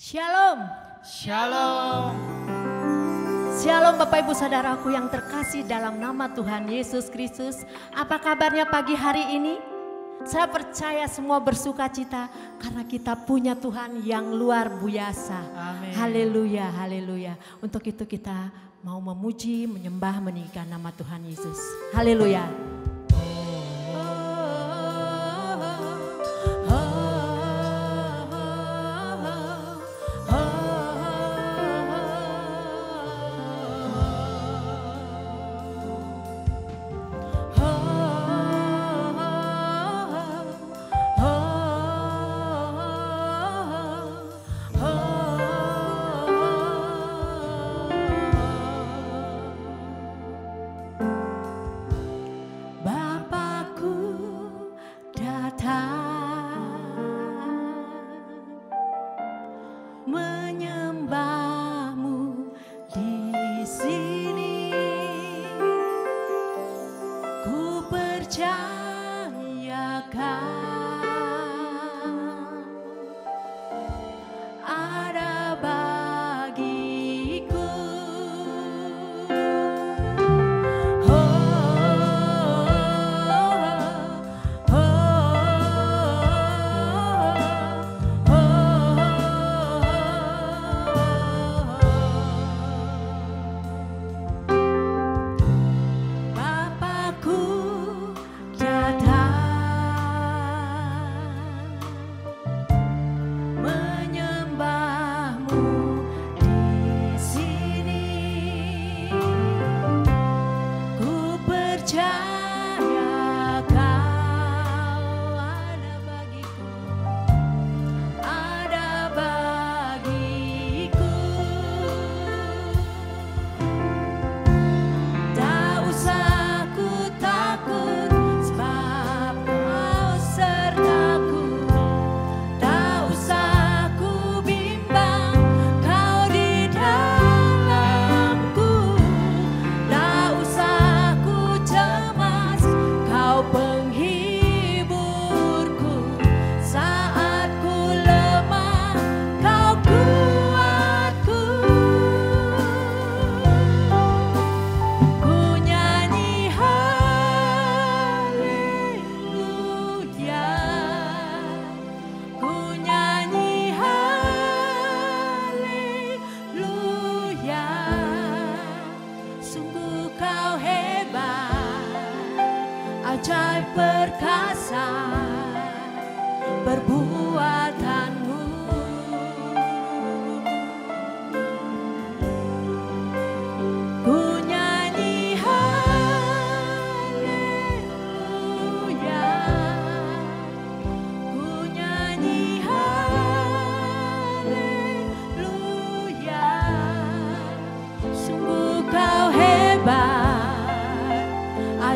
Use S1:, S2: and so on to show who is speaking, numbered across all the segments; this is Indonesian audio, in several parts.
S1: Shalom.
S2: Shalom.
S1: Shalom Bapak Ibu Saudaraku yang terkasih dalam nama Tuhan Yesus Kristus. Apa kabarnya pagi hari ini? Saya percaya semua bersuka cita karena kita punya Tuhan yang luar biasa.
S2: Amin.
S1: Haleluya, haleluya. Untuk itu kita mau memuji, menyembah, meninggikan nama Tuhan Yesus. Haleluya.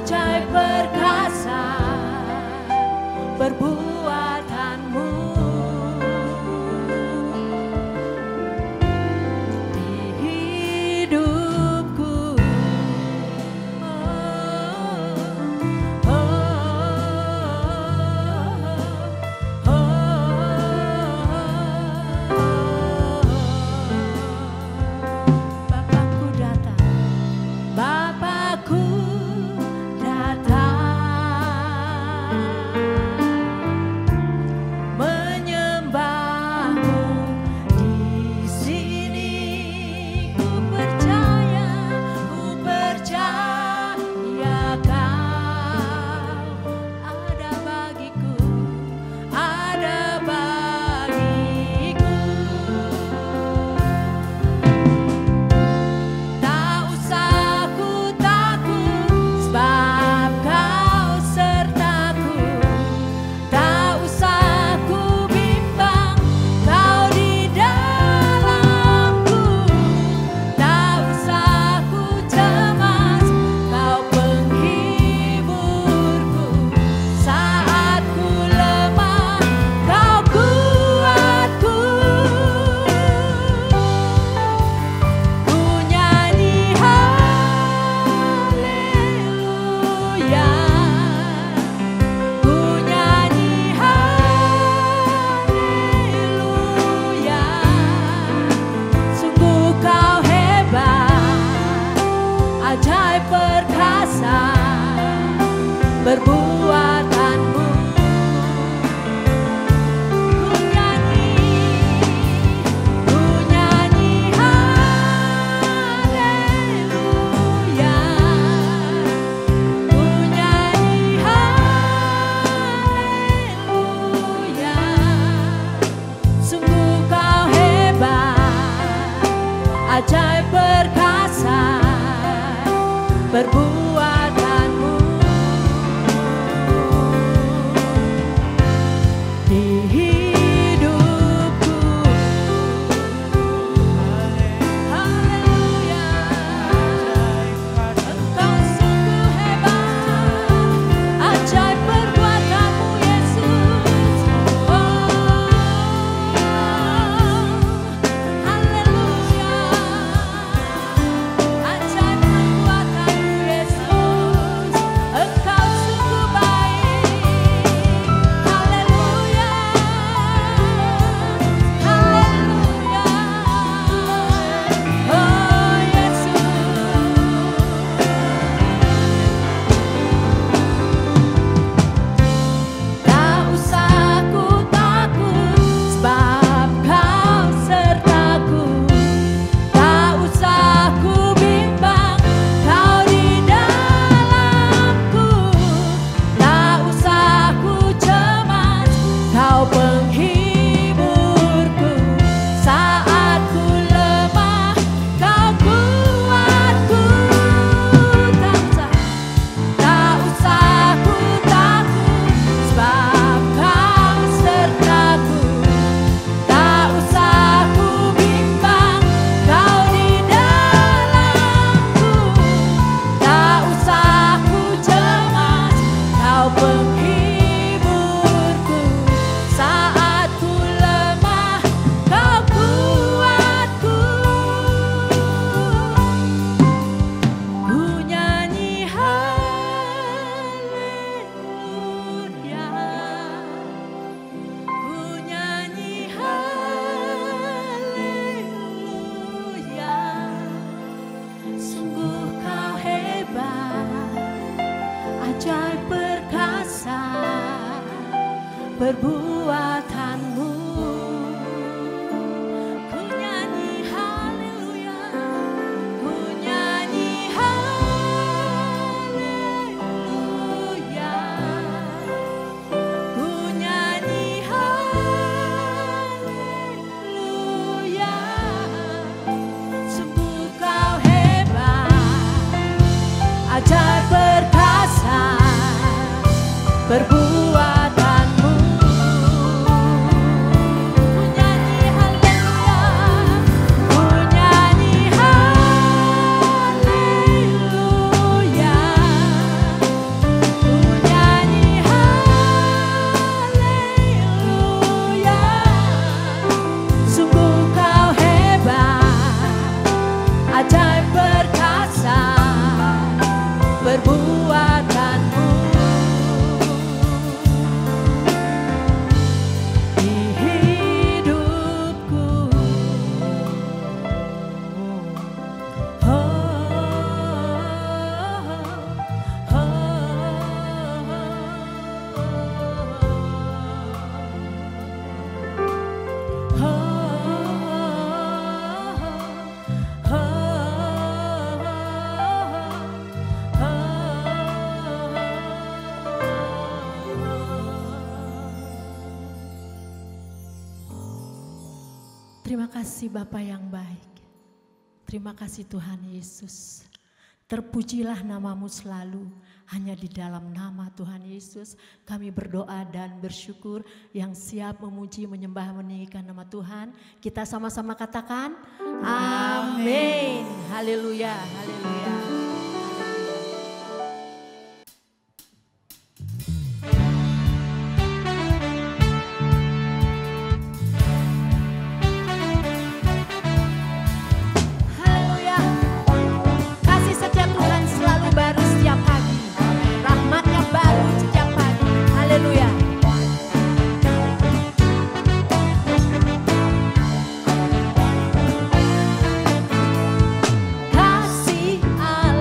S1: Ajaib perkasa perbuatanmu. perbuatanmu. Ku nyanyi haleluya, ku nyanyi haleluya. Sungguh kau hebat, ajaib perkasa perbuatanmu. Di hidupku, haleluya, Engkau sungguh hebat, ajaib perbuatanmu Yesus. Oh, haleluya, ajaib perbuatanmu Yesus. Engkau sungguh baik, haleluya, haleluya. Oh Yesus, tak usah ku takut, sebab kau sertaku. Tak usah ku bimbang, kau di dalamku. Tak usah ku cemas, kau penghiburku. Saat ku lemah, kau kuatku. Tak usah ku takut, sebab kau sertaku. Tak usah ku bimbang, kau di dalamku. Tak usah ku cemas, kau penghiburku. Saat ku lemah, kau kuatku. Ku nyanyi haleluya, ku nyanyi haleluya. Sungguh kau hebat, ajaib perkasa perbuatanmu. Ku nyanyi haleluya, ku nyanyi haleluya, ku nyanyi haleluya. Sungguh kau hebat, ajaib perkasa perbuatanmu. Ku nyanyi haleluya, ku nyanyi haleluya, ku nyanyi haleluya. Sungguh kau hebat, ajaib perkasa perbuatanmu. Di hidupku, oh, oh, terima kasih Bapa yang baik. Terima kasih Tuhan Yesus. Terpujilah namamu selalu. Hanya di dalam nama Tuhan Yesus kami berdoa dan bersyukur. Yang siap memuji, menyembah, meninggikan nama Tuhan. Kita sama-sama katakan amin. Haleluya, haleluya. Kasih Allah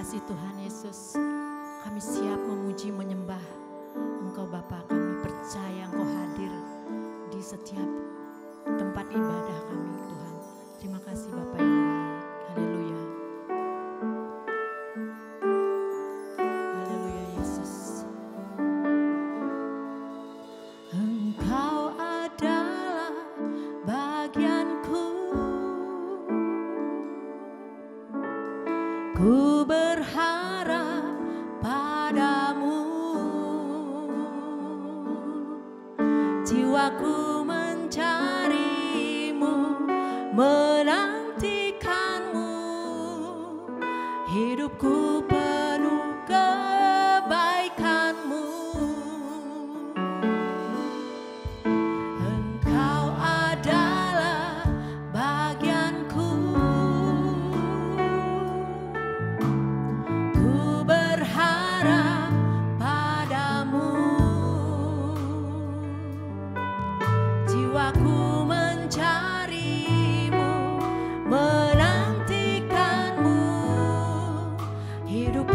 S1: kasih Tuhan Yesus. Kami siap memuji menyembah Engkau Bapa. Kami percaya Engkau hadir di setiap tempat ibadah kami Tuhan. Terima kasih Bapa yang baik. Haleluya. Haleluya Yesus. Engkau adalah bagianku. Ku berharap padamu. Jiwaku mencarimu, menantikanmu. Hidupku penuh kebaikanmu. Engkau adalah bagianku. Ku berharap padamu. Jiwaku mencarimu, menantikanmu. Hidup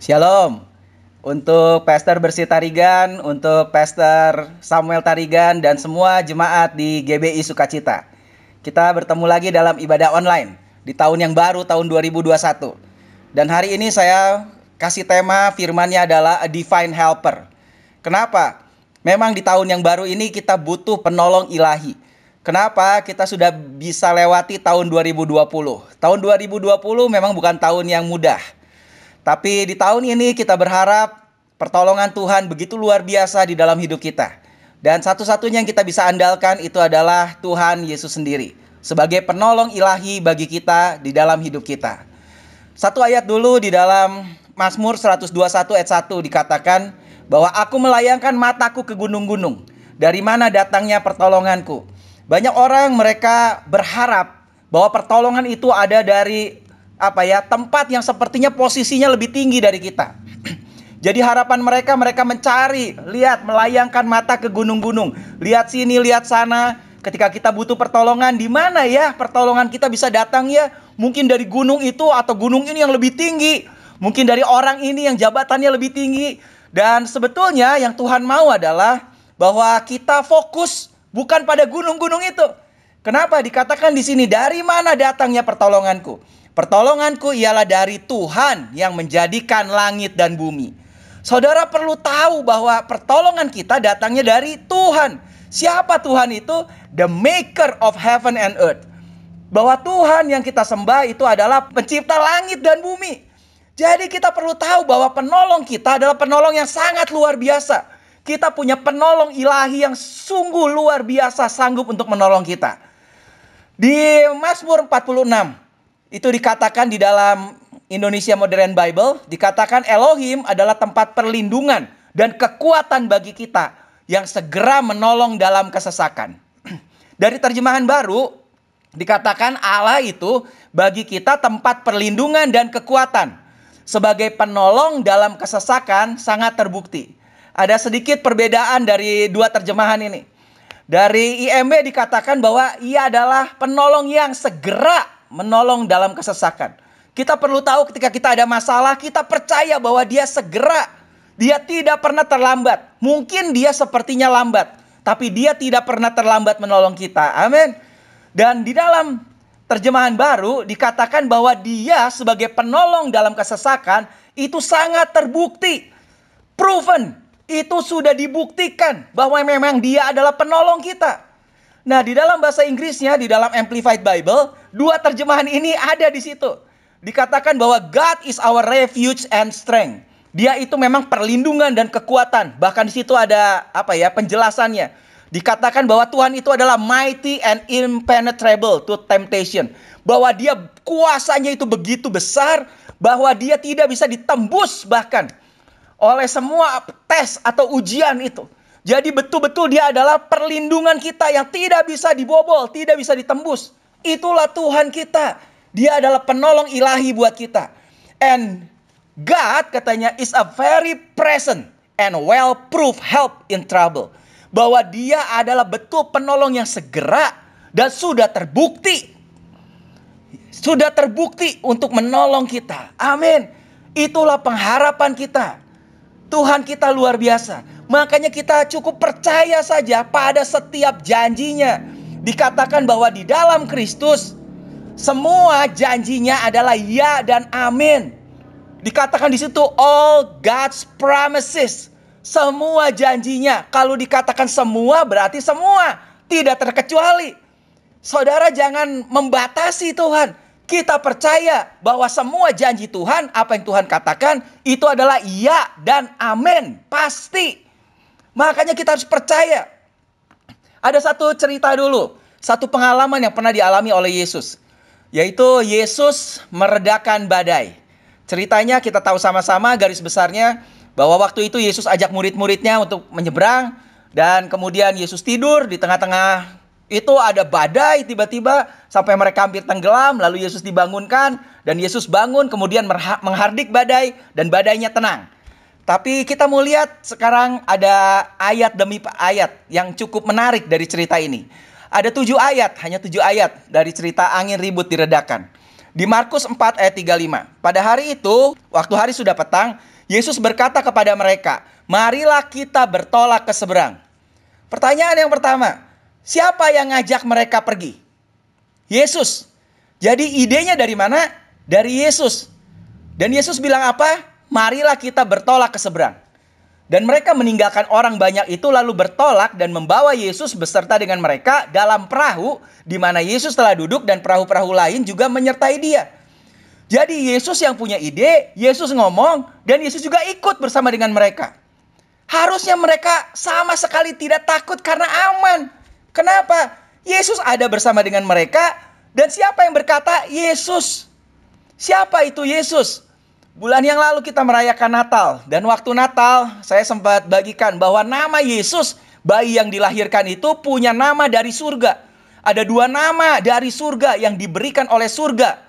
S3: Shalom. Untuk Pastor Bersih Tarigan, untuk Pastor Samuel Tarigan, dan semua jemaat di GBI Sukacita. Kita bertemu lagi dalam ibadah online di tahun yang baru, tahun 2021. Dan hari ini saya kasih tema firmannya adalah A Divine Helper. Kenapa? Memang di tahun yang baru ini kita butuh penolong ilahi. Kenapa kita sudah bisa lewati tahun 2020? Tahun 2020 memang bukan tahun yang mudah. Tapi di tahun ini kita berharap pertolongan Tuhan begitu luar biasa di dalam hidup kita. Dan satu-satunya yang kita bisa andalkan itu adalah Tuhan Yesus sendiri. Sebagai penolong ilahi bagi kita di dalam hidup kita. Satu ayat dulu di dalam Mazmur 121 ayat 1 dikatakan bahwa aku melayangkan mataku ke gunung-gunung. Dari mana datangnya pertolonganku? Banyak orang mereka berharap bahwa pertolongan itu ada dari tempat yang sepertinya posisinya lebih tinggi dari kita. Jadi harapan mereka mencari, melayangkan mata ke gunung-gunung, lihat sini, lihat sana. Ketika kita butuh pertolongan, di mana ya pertolongan kita bisa datang ya? Mungkin dari gunung itu atau gunung ini yang lebih tinggi. Mungkin dari orang ini yang jabatannya lebih tinggi. Dan sebetulnya yang Tuhan mau adalah bahwa kita fokus bukan pada gunung-gunung itu. Kenapa dikatakan di sini dari mana datangnya pertolonganku? Pertolonganku ialah dari Tuhan yang menjadikan langit dan bumi. Saudara perlu tahu bahwa pertolongan kita datangnya dari Tuhan. Siapa Tuhan itu? The maker of heaven and earth. Bahwa Tuhan yang kita sembah itu adalah pencipta langit dan bumi. Jadi kita perlu tahu bahwa penolong kita adalah penolong yang sangat luar biasa. Kita punya penolong ilahi yang sungguh luar biasa sanggup untuk menolong kita. Di Mazmur 46 itu dikatakan di dalam Indonesia Modern Bible, dikatakan Elohim adalah tempat perlindungan dan kekuatan bagi kita yang segera menolong dalam kesesakan. Dari terjemahan baru, dikatakan Allah itu bagi kita tempat perlindungan dan kekuatan. Sebagai penolong dalam kesesakan sangat terbukti. Ada sedikit perbedaan dari dua terjemahan ini. Dari IMB dikatakan bahwa ia adalah penolong yang segera menolong dalam kesesakan. Kita perlu tahu ketika kita ada masalah, kita percaya bahwa dia segera. Dia tidak pernah terlambat. Mungkin dia sepertinya lambat, tapi dia tidak pernah terlambat menolong kita. Amin. Dan di dalam terjemahan baru dikatakan bahwa dia sebagai penolong dalam kesesakan itu sangat terbukti. Proven. Itu sudah dibuktikan bahwa memang dia adalah penolong kita. Nah, di dalam bahasa Inggrisnya, di dalam Amplified Bible, dua terjemahan ini ada di situ. Dikatakan bahwa God is our refuge and strength. Dia itu memang perlindungan dan kekuatan. Bahkan di situ ada penjelasannya. Dikatakan bahwa Tuhan itu adalah mighty and impenetrable to temptation. Bahwa dia kuasanya itu begitu besar, bahwa dia tidak bisa ditembus bahkan oleh semua tes atau ujian itu. Jadi betul-betul dia adalah perlindungan kita yang tidak bisa dibobol, tidak bisa ditembus. Itulah Tuhan kita. Dia adalah penolong ilahi buat kita. And God katanya is a very present and well-proved help in trouble. Bahwa dia adalah betul penolong yang segera dan sudah terbukti. Sudah terbukti untuk menolong kita. Amin. Itulah pengharapan kita. Tuhan kita luar biasa. Makanya kita cukup percaya saja pada setiap janjinya. Dikatakan bahwa di dalam Kristus semua janjinya adalah ya dan amin. Dikatakan di situ all God's promises. Semua janjinya. Kalau dikatakan semua berarti semua. Tidak terkecuali. Saudara jangan membatasi Tuhan. Kita percaya bahwa semua janji Tuhan, apa yang Tuhan katakan, itu adalah iya dan amin. Pasti. Makanya kita harus percaya. Ada satu cerita dulu. Satu pengalaman yang pernah dialami oleh Yesus. Yaitu Yesus meredakan badai. Ceritanya kita tahu sama-sama garis besarnya. Bahwa waktu itu Yesus ajak murid-muridnya untuk menyeberang. Dan kemudian Yesus tidur di tengah-tengah. Itu ada badai tiba-tiba sampai mereka hampir tenggelam. Lalu Yesus dibangunkan dan Yesus bangun kemudian menghardik badai dan badainya tenang. Tapi kita mau lihat sekarang ada ayat demi ayat yang cukup menarik dari cerita ini. Ada 7 ayat, hanya 7 ayat dari cerita angin ribut diredakan. Di Markus 4 ayat 35. Pada hari itu, waktu hari sudah petang, Yesus berkata kepada mereka, "Marilah kita bertolak ke seberang." Pertanyaan yang pertama, siapa yang ngajak mereka pergi? Yesus. Jadi idenya dari mana? Dari Yesus. Dan Yesus bilang apa? Marilah kita bertolak ke seberang. Dan mereka meninggalkan orang banyak itu lalu bertolak dan membawa Yesus beserta dengan mereka dalam perahu di mana Yesus telah duduk dan perahu-perahu lain juga menyertai dia. Jadi Yesus yang punya ide, Yesus ngomong dan Yesus juga ikut bersama dengan mereka. Harusnya mereka sama sekali tidak takut karena aman. Kenapa? Yesus ada bersama dengan mereka dan siapa yang berkata? Yesus. Siapa itu Yesus? Bulan yang lalu kita merayakan Natal. Dan waktu Natal saya sempat bagikan bahwa nama Yesus, bayi yang dilahirkan itu punya nama dari surga. Ada 2 nama dari surga yang diberikan oleh surga.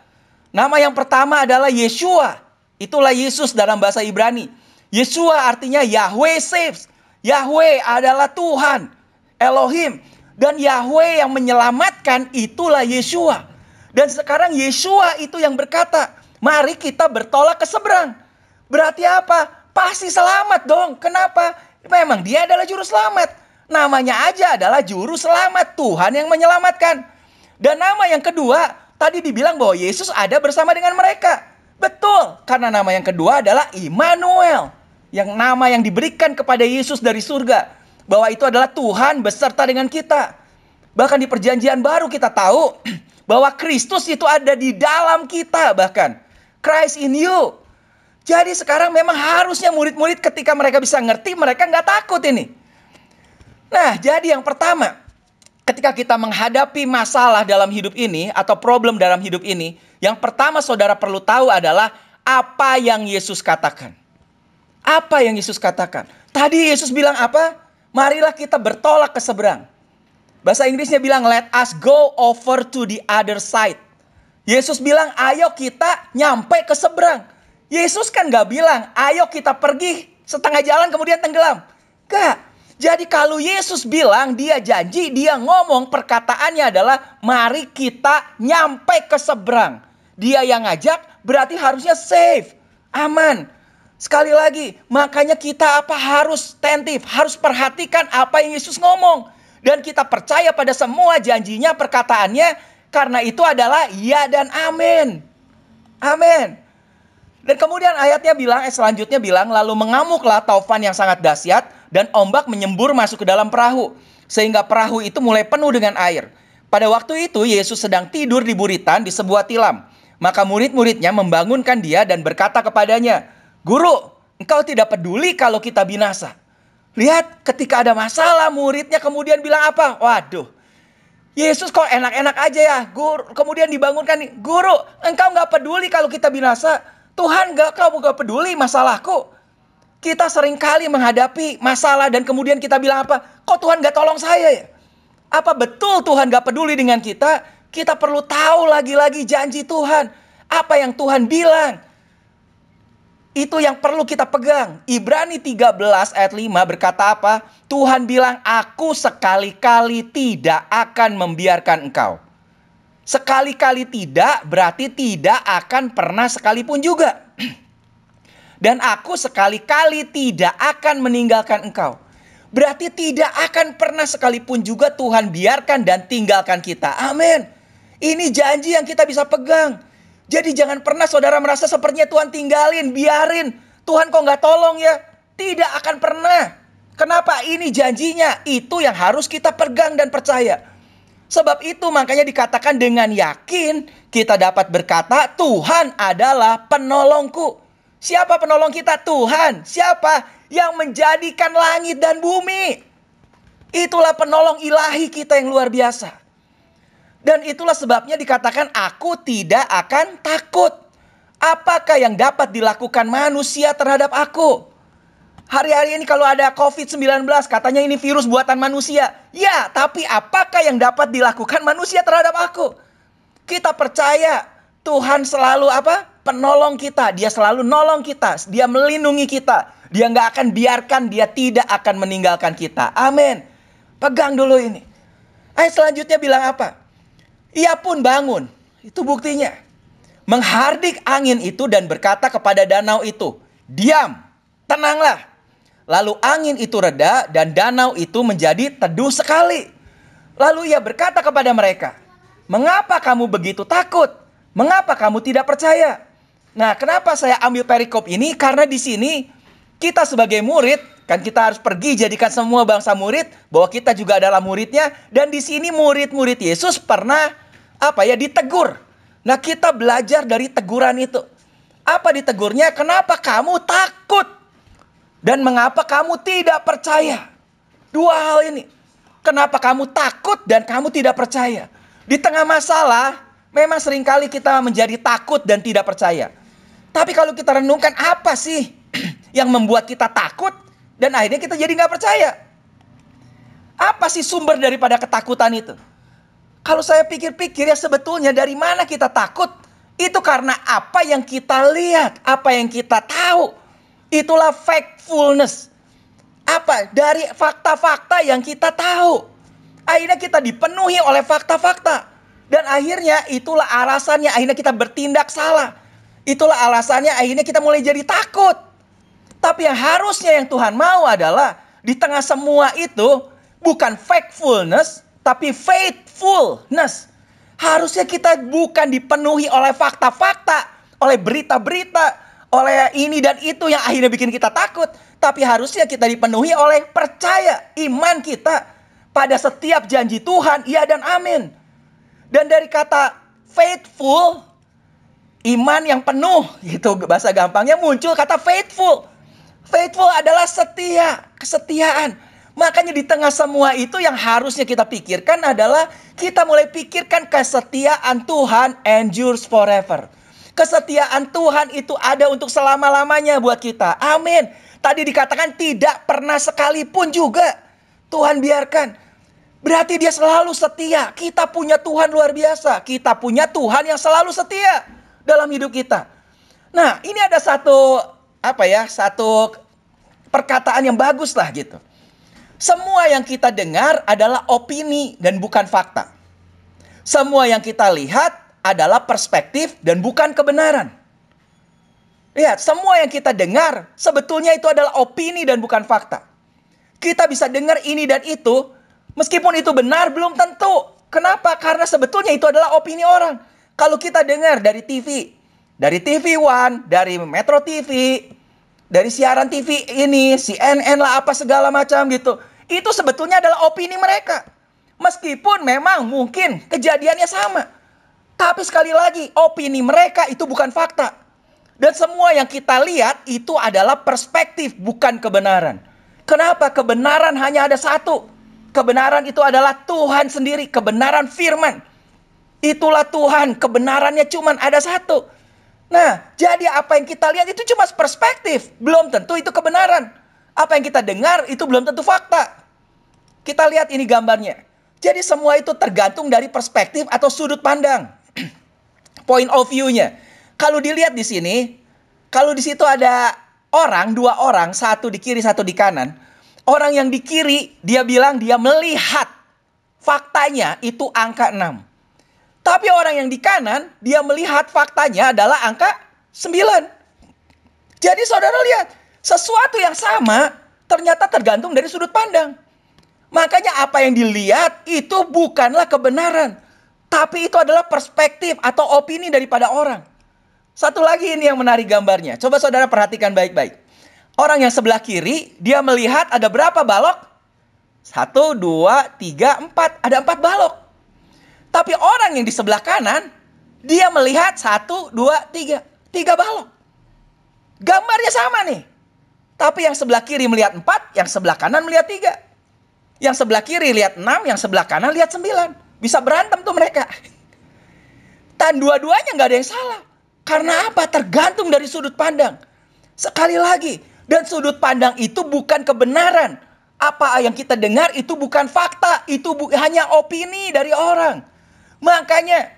S3: Nama yang pertama adalah Yeshua. Itulah Yesus dalam bahasa Ibrani. Yeshua artinya Yahweh saves. Yahweh adalah Tuhan, Elohim. Dan Yahweh yang menyelamatkan itulah Yeshua. Dan sekarang Yeshua itu yang berkata, mari kita bertolak ke seberang. Berarti apa? Pasti selamat dong. Kenapa? Memang dia adalah juru selamat. Namanya aja adalah juru selamat. Tuhan yang menyelamatkan. Dan nama yang kedua, tadi dibilang bahwa Yesus ada bersama dengan mereka. Betul, karena nama yang kedua adalah Immanuel. Yang nama yang diberikan kepada Yesus dari surga. Bahwa itu adalah Tuhan beserta dengan kita. Bahkan di perjanjian baru kita tahu bahwa Kristus itu ada di dalam kita bahkan. Christ in you. Jadi sekarang memang harusnya murid-murid ketika mereka bisa ngerti, mereka nggak takut ini. Nah, jadi yang pertama, ketika kita menghadapi masalah dalam hidup ini atau problem dalam hidup ini, yang pertama saudara perlu tahu adalah apa yang Yesus katakan. Apa yang Yesus katakan? Tadi Yesus bilang apa? Marilah kita bertolak ke seberang. Bahasa Inggrisnya bilang, let us go over to the other side. Yesus bilang, ayo kita nyampe ke seberang. Yesus kan gak bilang, ayo kita pergi setengah jalan kemudian tenggelam. Gak. Jadi kalau Yesus bilang, dia janji, dia ngomong, perkataannya adalah, mari kita nyampe ke seberang. Dia yang ngajak, berarti harusnya safe, aman. Sekali lagi, makanya kita harus attentif, harus perhatikan apa yang Yesus ngomong. Dan kita percaya pada semua janjinya, perkataannya, karena itu adalah ya dan amin. Amin. Dan kemudian ayatnya bilang, selanjutnya bilang, lalu mengamuklah taufan yang sangat dahsyat dan ombak menyembur masuk ke dalam perahu. Sehingga perahu itu mulai penuh dengan air. Pada waktu itu Yesus sedang tidur di buritan di sebuah tilam. Maka murid-muridnya membangunkan dia dan berkata kepadanya, Guru, engkau tidak peduli kalau kita binasa. Lihat, ketika ada masalah, muridnya kemudian bilang apa? Waduh, Yesus kok enak-enak aja ya. Guru, kemudian dibangunkan nih, Guru, engkau gak peduli kalau kita binasa. Tuhan kau gak peduli masalahku. Kita seringkali menghadapi masalah dan kemudian kita bilang apa? Kok Tuhan gak tolong saya ya? Apa betul Tuhan gak peduli dengan kita? Kita perlu tahu lagi-lagi janji Tuhan. Apa yang Tuhan bilang. Itu yang perlu kita pegang. Ibrani 13 ayat 5 berkata apa? Tuhan bilang, aku sekali-kali tidak akan membiarkan engkau. Sekali-kali tidak berarti tidak akan pernah sekalipun juga. Dan aku sekali-kali tidak akan meninggalkan engkau. Berarti tidak akan pernah sekalipun juga Tuhan biarkan dan tinggalkan kita. Amin. Ini janji yang kita bisa pegang. Jadi jangan pernah saudara merasa sepertinya Tuhan tinggalin, biarin. Tuhan kok gak tolong ya? Tidak akan pernah. Kenapa? Ini janjinya. Itu yang harus kita pegang dan percaya. Sebab itu makanya dikatakan dengan yakin kita dapat berkata Tuhan adalah penolongku. Siapa penolong kita? Tuhan. Siapa? Yang menjadikan langit dan bumi. Itulah penolong ilahi kita yang luar biasa. Dan itulah sebabnya dikatakan aku tidak akan takut. Apakah yang dapat dilakukan manusia terhadap aku? Hari-hari ini kalau ada COVID-19 katanya ini virus buatan manusia. Ya, tapi apakah yang dapat dilakukan manusia terhadap aku? Kita percaya Tuhan selalu apa? Penolong kita. Dia selalu nolong kita. Dia melindungi kita. Dia gak akan biarkan, dia tidak akan meninggalkan kita. Amin. Pegang dulu ini. Ayat selanjutnya bilang apa? Ia pun bangun. Itu buktinya. menghardik angin itu dan berkata kepada danau itu, "Diam, tenanglah." Lalu angin itu reda dan danau itu menjadi teduh sekali. Lalu ia berkata kepada mereka, "Mengapa kamu begitu takut? Mengapa kamu tidak percaya?" Nah, kenapa saya ambil perikop ini? Karena di sini kita sebagai murid, kan kita harus pergi jadikan semua bangsa murid, bahwa kita juga adalah muridnya. Dan di sini murid-murid Yesus pernah ditegur. Nah, kita belajar dari teguran itu. Apa ditegurnya? Kenapa kamu takut? Dan mengapa kamu tidak percaya? Dua hal ini. Kenapa kamu takut dan kamu tidak percaya? Di tengah masalah, memang seringkali kita menjadi takut dan tidak percaya. Tapi kalau kita renungkan, apa sih yang membuat kita takut dan akhirnya kita jadi nggak percaya? Apa sih sumber daripada ketakutan itu? Kalau saya pikir-pikir, ya sebetulnya dari mana kita takut? Itu karena apa yang kita lihat, apa yang kita tahu. Itulah factfulness. Dari fakta-fakta yang kita tahu. Akhirnya kita dipenuhi oleh fakta-fakta. Dan akhirnya itulah alasannya akhirnya kita bertindak salah. Itulah alasannya akhirnya kita mulai jadi takut. Tapi yang harusnya yang Tuhan mau adalah di tengah semua itu bukan factfulness, tapi faithfulness. Harusnya kita bukan dipenuhi oleh fakta-fakta, oleh berita-berita, oleh ini dan itu yang akhirnya bikin kita takut. Tapi harusnya kita dipenuhi oleh percaya, iman kita pada setiap janji Tuhan, iya dan amin. Dan dari kata faithful, iman yang penuh, gitu bahasa gampangnya muncul kata faithful. Faithful adalah setia, kesetiaan. Makanya di tengah semua itu yang harusnya kita pikirkan adalah kita mulai pikirkan kesetiaan Tuhan endures forever. Kesetiaan Tuhan itu ada untuk selama-lamanya buat kita. Amin. Tadi dikatakan tidak pernah sekalipun juga Tuhan biarkan. Berarti dia selalu setia. Kita punya Tuhan luar biasa. Kita punya Tuhan yang selalu setia dalam hidup kita. Nah, ini ada satu perkataan yang bagus lah gitu. Semua yang kita dengar adalah opini dan bukan fakta. Semua yang kita lihat adalah perspektif dan bukan kebenaran. Lihat, semua yang kita dengar sebetulnya itu adalah opini dan bukan fakta. Kita bisa dengar ini dan itu, meskipun itu benar belum tentu. Kenapa? Karena sebetulnya itu adalah opini orang. Kalau kita dengar dari TV, dari TV One, dari Metro TV, dari siaran TV ini, CNN lah apa segala macam gitu. Itu sebetulnya adalah opini mereka. Meskipun memang mungkin kejadiannya sama. Tapi sekali lagi, opini mereka itu bukan fakta. Dan semua yang kita lihat itu adalah perspektif, bukan kebenaran. Kenapa? Kebenaran hanya ada satu. Kebenaran itu adalah Tuhan sendiri, kebenaran firman. Itulah Tuhan, kebenarannya cuma ada satu. Nah, jadi apa yang kita lihat itu cuma perspektif. Belum tentu itu kebenaran. Apa yang kita dengar itu belum tentu fakta. Kita lihat ini gambarnya. Jadi semua itu tergantung dari perspektif atau sudut pandang. Point of view-nya. Kalau dilihat di sini, kalau di situ ada dua orang, satu di kiri, satu di kanan. Orang yang di kiri, dia bilang dia melihat faktanya itu angka 6. Tapi orang yang di kanan, dia melihat faktanya adalah angka 9. Jadi saudara lihat, sesuatu yang sama ternyata tergantung dari sudut pandang. Makanya apa yang dilihat itu bukanlah kebenaran. Tapi itu adalah perspektif atau opini daripada orang. Satu lagi ini yang menarik gambarnya. Coba saudara perhatikan baik-baik. Orang yang sebelah kiri, dia melihat ada berapa balok? 1, 2, 3, 4. Ada 4 balok. Tapi orang yang di sebelah kanan, dia melihat 1, 2, 3. 3 balok. Gambarnya sama nih. Tapi yang sebelah kiri melihat 4, yang sebelah kanan melihat 3. Yang sebelah kiri lihat 6, yang sebelah kanan lihat 9. Bisa berantem tuh mereka. Dan dua-duanya nggak ada yang salah. Karena apa? Tergantung dari sudut pandang. Sekali lagi, dan sudut pandang itu bukan kebenaran. Apa yang kita dengar itu bukan fakta. Itu hanya opini dari orang. Makanya,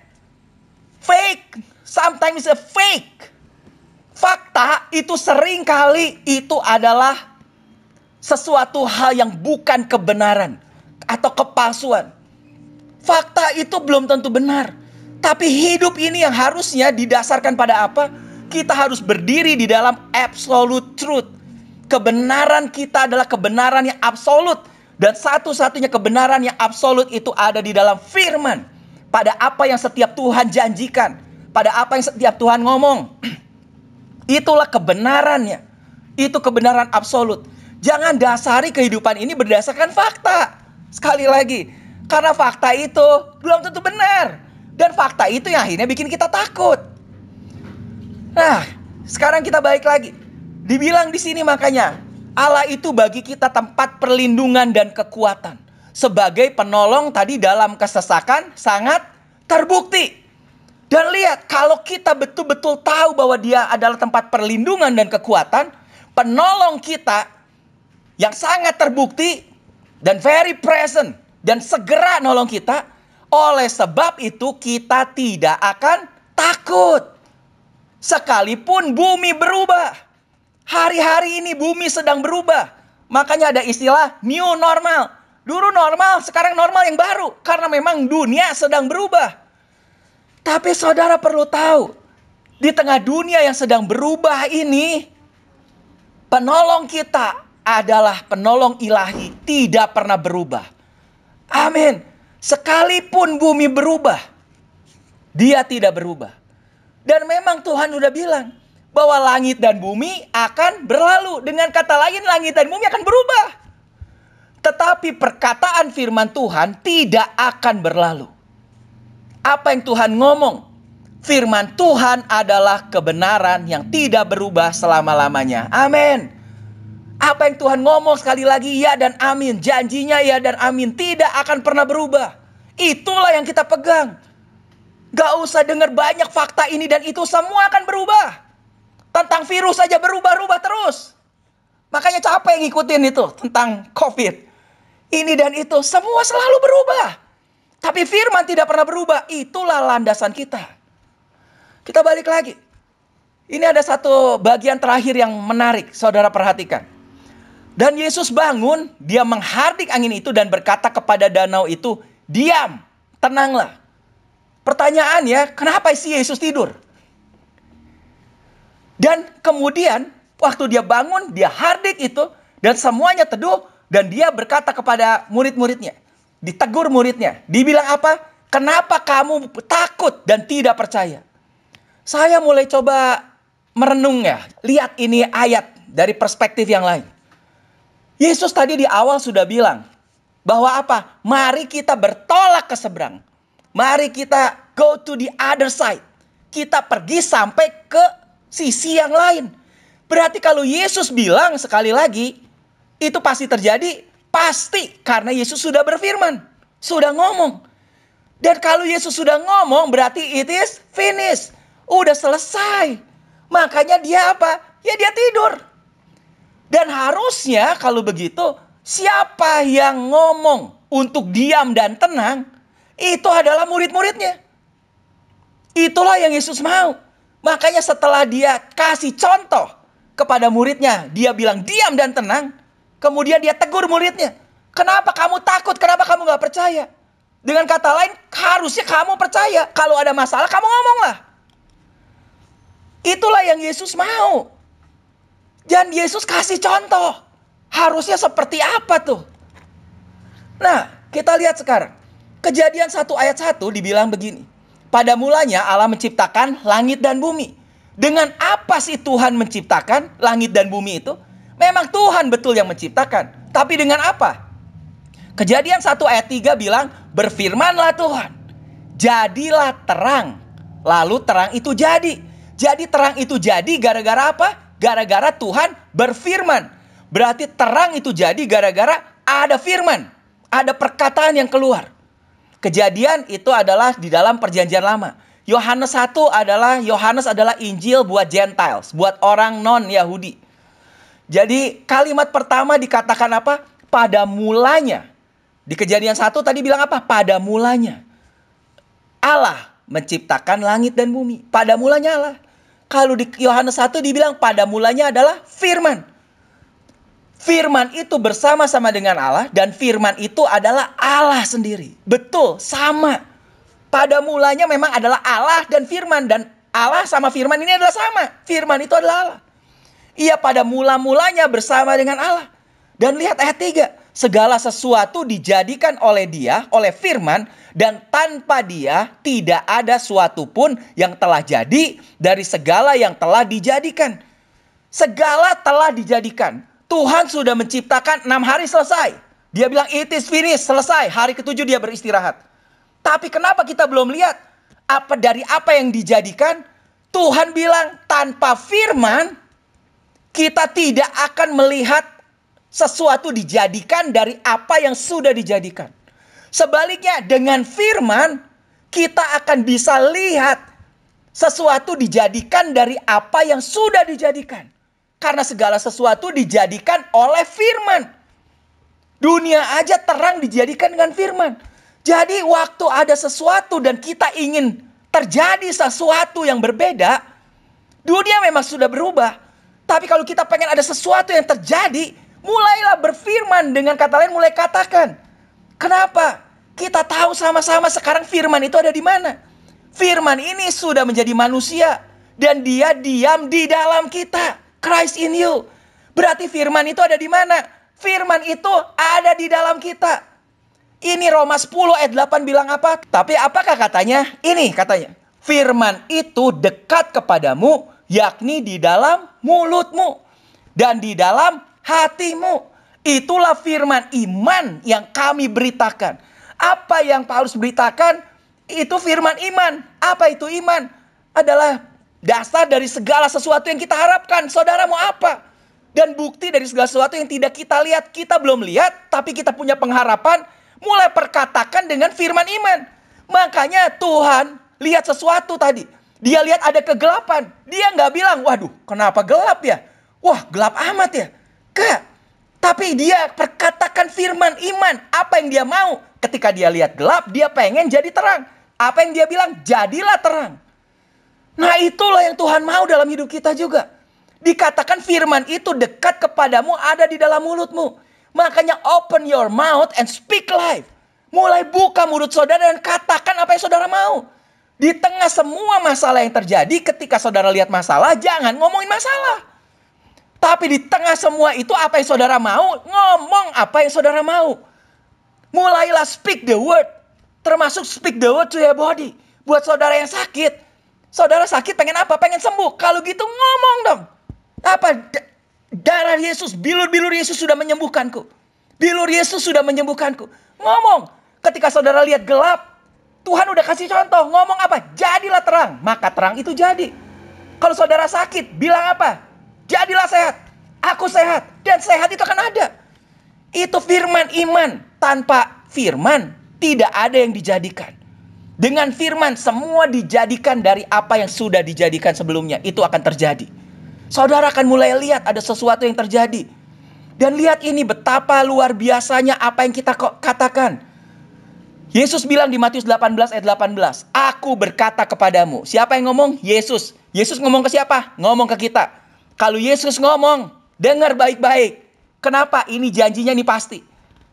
S3: fake, sometimes a fake. Fakta itu sering kali itu adalah sesuatu hal yang bukan kebenaran atau kepalsuan. Fakta itu belum tentu benar. Tapi hidup ini yang harusnya didasarkan pada apa? Kita harus berdiri di dalam absolute truth. Kebenaran kita adalah kebenaran yang absolut. Dan satu-satunya kebenaran yang absolut itu ada di dalam firman. Pada apa yang setiap Tuhan janjikan. Pada apa yang setiap Tuhan ngomong. Itulah kebenarannya. Itu kebenaran absolut. Jangan dasari kehidupan ini berdasarkan fakta. Sekali lagi, karena fakta itu belum tentu benar. Dan fakta itu yang akhirnya bikin kita takut. Nah, sekarang kita balik lagi. Dibilang di sini makanya, Allah itu bagi kita tempat perlindungan dan kekuatan. Sebagai penolong tadi dalam kesesakan sangat terbukti. Dan lihat, kalau kita betul-betul tahu bahwa dia adalah tempat perlindungan dan kekuatan, penolong kita yang sangat terbukti dan very present dan segera nolong kita, oleh sebab itu kita tidak akan takut. Sekalipun bumi berubah. Hari-hari ini bumi sedang berubah. Makanya ada istilah new normal. Dulu normal, sekarang normal yang baru. Karena memang dunia sedang berubah. Tapi saudara perlu tahu, di tengah dunia yang sedang berubah ini, penolong kita adalah penolong ilahi, tidak pernah berubah. Amin. Sekalipun bumi berubah, dia tidak berubah. Dan memang Tuhan sudah bilang bahwa langit dan bumi akan berlalu. Dengan kata lain, langit dan bumi akan berubah. Tetapi perkataan firman Tuhan tidak akan berlalu. Apa yang Tuhan ngomong? Firman Tuhan adalah kebenaran yang tidak berubah selama-lamanya. Amin. Apa yang Tuhan ngomong sekali lagi, ya dan amin. Janjinya ya dan amin. Tidak akan pernah berubah. Itulah yang kita pegang. Gak usah dengar banyak fakta ini dan itu, semua akan berubah. Tentang virus saja berubah-ubah terus. Makanya capek ngikutin itu tentang COVID. Ini dan itu, semua selalu berubah. Tapi firman tidak pernah berubah. Itulah landasan kita. Kita balik lagi. Ini ada satu bagian terakhir yang menarik. Saudara perhatikan. Dan Yesus bangun, dia menghardik angin itu dan berkata kepada danau itu, diam, tenanglah. Pertanyaannya, kenapa si Yesus tidur? Dan kemudian, waktu dia bangun, dia hardik itu, dan semuanya teduh, dan dia berkata kepada murid-muridnya, ditegur muridnya, dibilang apa? Kenapa kamu takut dan tidak percaya? Saya mulai coba merenung ya, lihat ini ayat dari perspektif yang lain. Yesus tadi di awal sudah bilang bahwa apa? Mari kita bertolak ke seberang. Mari kita go to the other side. Kita pergi sampai ke sisi yang lain. Berarti kalau Yesus bilang sekali lagi, itu pasti terjadi. Pasti karena Yesus sudah berfirman. Sudah ngomong. Dan kalau Yesus sudah ngomong berarti it is finished. Udah selesai. Makanya dia apa? Ya dia tidur. Dan harusnya kalau begitu, siapa yang ngomong untuk diam dan tenang, itu adalah murid-muridnya. Itulah yang Yesus mau. Makanya setelah dia kasih contoh kepada muridnya, dia bilang diam dan tenang. Kemudian dia tegur muridnya. Kenapa kamu takut? Kenapa kamu gak percaya? Dengan kata lain, harusnya kamu percaya. Kalau ada masalah, kamu ngomonglah. Itulah yang Yesus mau. Dan Yesus kasih contoh. Harusnya seperti apa tuh? Nah, kita lihat sekarang. Kejadian 1 ayat 1 dibilang begini. Pada mulanya Allah menciptakan langit dan bumi. Dengan apa sih Tuhan menciptakan langit dan bumi itu? Memang Tuhan betul yang menciptakan. Tapi dengan apa? Kejadian 1 ayat 3 bilang, berfirmanlah Tuhan. Jadilah terang. Lalu terang itu jadi. Jadi terang itu jadi gara-gara apa? Gara-gara Tuhan berfirman. Berarti terang itu jadi gara-gara ada firman. Ada perkataan yang keluar. Kejadian itu adalah di dalam perjanjian lama. Yohanes 1 adalah Injil buat Gentiles. Buat orang non-Yahudi. Jadi kalimat pertama dikatakan apa? Pada mulanya. Di Kejadian 1 tadi bilang apa? Pada mulanya. Allah menciptakan langit dan bumi. Pada mulanya Allah. Kalau di Yohanes 1 dibilang pada mulanya adalah firman. Firman itu bersama-sama dengan Allah dan firman itu adalah Allah sendiri. Betul, sama. Pada mulanya memang adalah Allah dan firman. Dan Allah sama firman ini adalah sama. Firman itu adalah Allah. Ia pada mula-mulanya bersama dengan Allah. Dan lihat ayat 3. Segala sesuatu dijadikan oleh dia, oleh firman. Dan tanpa dia tidak ada suatu pun yang telah jadi dari segala yang telah dijadikan. Segala telah dijadikan. Tuhan sudah menciptakan 6 hari selesai. Dia bilang it is finished, selesai. Hari ke-7 dia beristirahat. Tapi kenapa kita belum lihat dari apa yang dijadikan? Tuhan bilang tanpa firman kita tidak akan melihat sesuatu dijadikan dari apa yang sudah dijadikan. Sebaliknya dengan firman kita akan bisa lihat sesuatu dijadikan dari apa yang sudah dijadikan. Karena segala sesuatu dijadikan oleh firman. Dunia aja terang dijadikan dengan firman. Jadi waktu ada sesuatu dan kita ingin terjadi sesuatu yang berbeda, dunia memang sudah berubah. Tapi kalau kita pengen ada sesuatu yang terjadi, mulailah berfirman. Dengan kata lain mulai katakan. Kenapa? Kita tahu sama-sama sekarang firman itu ada di mana. Firman ini sudah menjadi manusia. Dan dia diam di dalam kita. Christ in you. Berarti firman itu ada di mana? Firman itu ada di dalam kita. Ini Roma 10 ayat 8 bilang apa? Tapi apakah katanya? Ini katanya. Firman itu dekat kepadamu, yakni di dalam mulutmu dan di dalam hatimu. Itulah firman iman yang kami beritakan. Apa yang Paulus beritakan? Itu firman iman. Apa itu iman? Adalah dasar dari segala sesuatu yang kita harapkan. Saudara mau apa? Dan bukti dari segala sesuatu yang tidak kita lihat. Kita belum lihat, tapi kita punya pengharapan. Mulai perkatakan dengan firman iman. Makanya Tuhan lihat sesuatu tadi. Dia lihat ada kegelapan. Dia nggak bilang, waduh kenapa gelap ya? Wah gelap amat ya? Enggak. Tapi dia perkatakan firman iman. Apa yang dia mau? Ketika dia lihat gelap, dia pengen jadi terang. Apa yang dia bilang? Jadilah terang. Nah itulah yang Tuhan mau dalam hidup kita juga. Dikatakan firman itu dekat kepadamu, ada di dalam mulutmu. Makanya open your mouth and speak life. Mulai buka mulut saudara dan katakan apa yang saudara mau. Di tengah semua masalah yang terjadi, ketika saudara lihat masalah, jangan ngomongin masalah. Tapi di tengah semua itu apa yang saudara mau, ngomong apa yang saudara mau. Mulailah speak the word. Termasuk speak the word to your body. Buat saudara yang sakit. Saudara sakit pengen apa? Pengen sembuh. Kalau gitu ngomong dong. Apa? Darah Yesus, bilur-bilur Yesus sudah menyembuhkanku. Bilur Yesus sudah menyembuhkanku. Ngomong. Ketika saudara lihat gelap, Tuhan udah kasih contoh. Ngomong apa? Jadilah terang. Maka terang itu jadi. Kalau saudara sakit, bilang apa? Jadilah sehat. Aku sehat. Dan sehat itu akan ada. Itu firman iman. Tanpa firman, tidak ada yang dijadikan. Dengan firman, semua dijadikan dari apa yang sudah dijadikan sebelumnya. Itu akan terjadi. Saudara akan mulai lihat ada sesuatu yang terjadi. Dan lihat ini betapa luar biasanya apa yang kita katakan. Yesus bilang di Matius 18 ayat 18. Aku berkata kepadamu. Siapa yang ngomong? Yesus. Yesus ngomong ke siapa? Ngomong ke kita. Kalau Yesus ngomong, dengar baik-baik. Kenapa? Ini janjinya nih pasti.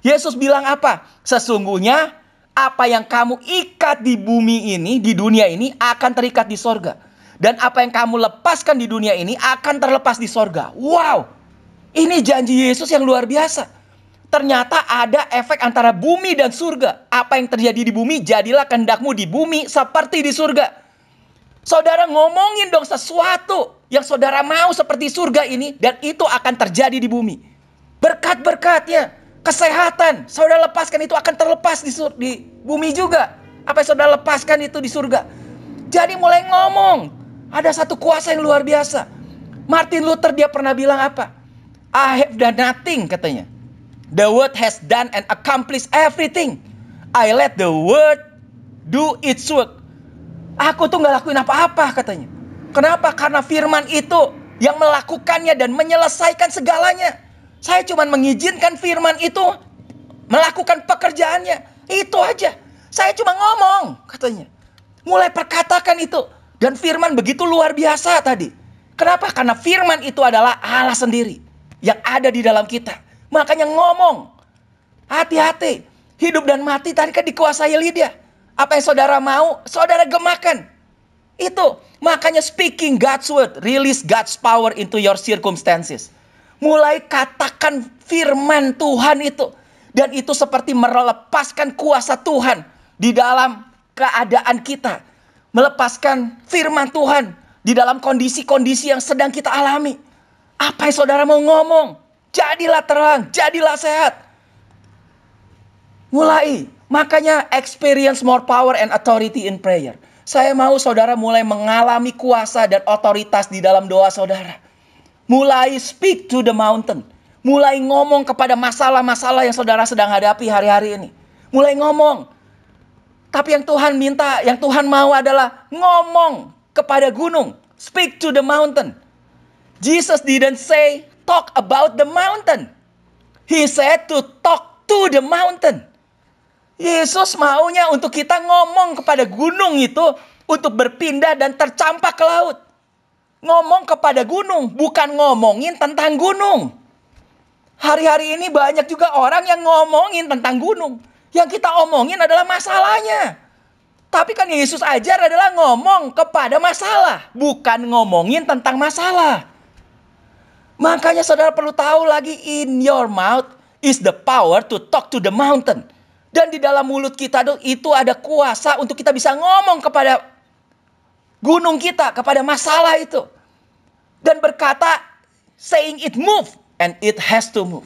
S3: Yesus bilang apa? Sesungguhnya apa yang kamu ikat di bumi ini, di dunia ini akan terikat di sorga. Dan apa yang kamu lepaskan di dunia ini akan terlepas di sorga. Wow. Ini janji Yesus yang luar biasa. Ternyata ada efek antara bumi dan surga. Apa yang terjadi di bumi, jadilah kehendakmu di bumi seperti di surga. Saudara ngomongin dong sesuatu yang saudara mau seperti surga ini. Dan itu akan terjadi di bumi. Berkat-berkatnya, kesehatan. Saudara lepaskan itu akan terlepas di bumi juga. Apa yang saudara lepaskan itu di surga. Jadi mulai ngomong. Ada satu kuasa yang luar biasa. Martin Luther dia pernah bilang apa? I have done nothing katanya. The word has done and accomplished everything. I let the word do its work. Aku tuh gak lakuin apa-apa katanya. Kenapa? Karena firman itu yang melakukannya dan menyelesaikan segalanya. Saya cuma mengizinkan firman itu melakukan pekerjaannya. Itu aja. Saya cuma ngomong katanya. Mulai perkatakan itu. Dan firman begitu luar biasa tadi. Kenapa? Karena firman itu adalah Allah sendiri. Yang ada di dalam kita. Makanya ngomong. Hati-hati. Hidup dan mati tadi kan dikuasai lidah. Apa yang saudara mau, saudara gemakan. Itu, makanya speaking God's word, release God's power into your circumstances. Mulai katakan firman Tuhan itu. Dan itu seperti melepaskan kuasa Tuhan di dalam keadaan kita. Melepaskan firman Tuhan di dalam kondisi-kondisi yang sedang kita alami. Apa yang saudara mau ngomong, jadilah terang, jadilah sehat. Mulai, makanya experience more power and authority in prayer. Saya mau saudara mulai mengalami kuasa dan otoritas di dalam doa saudara. Mulai speak to the mountain. Mulai ngomong kepada masalah-masalah yang saudara sedang hadapi hari-hari ini. Mulai ngomong. Tapi yang Tuhan minta, yang Tuhan mau adalah ngomong kepada gunung. Speak to the mountain. Jesus didn't say talk about the mountain. He said to talk to the mountain. Yesus maunya untuk kita ngomong kepada gunung itu untuk berpindah dan tercampak ke laut. Ngomong kepada gunung, bukan ngomongin tentang gunung. Hari-hari ini banyak juga orang yang ngomongin tentang gunung. Yang kita omongin adalah masalahnya. Tapi kan Yesus ajar adalah ngomong kepada masalah, bukan ngomongin tentang masalah. Makanya saudara perlu tahu lagi, in your mouth is the power to talk to the mountain. Dan di dalam mulut kita itu ada kuasa untuk kita bisa ngomong kepada gunung kita, kepada masalah itu. Dan berkata, saying it move, and it has to move.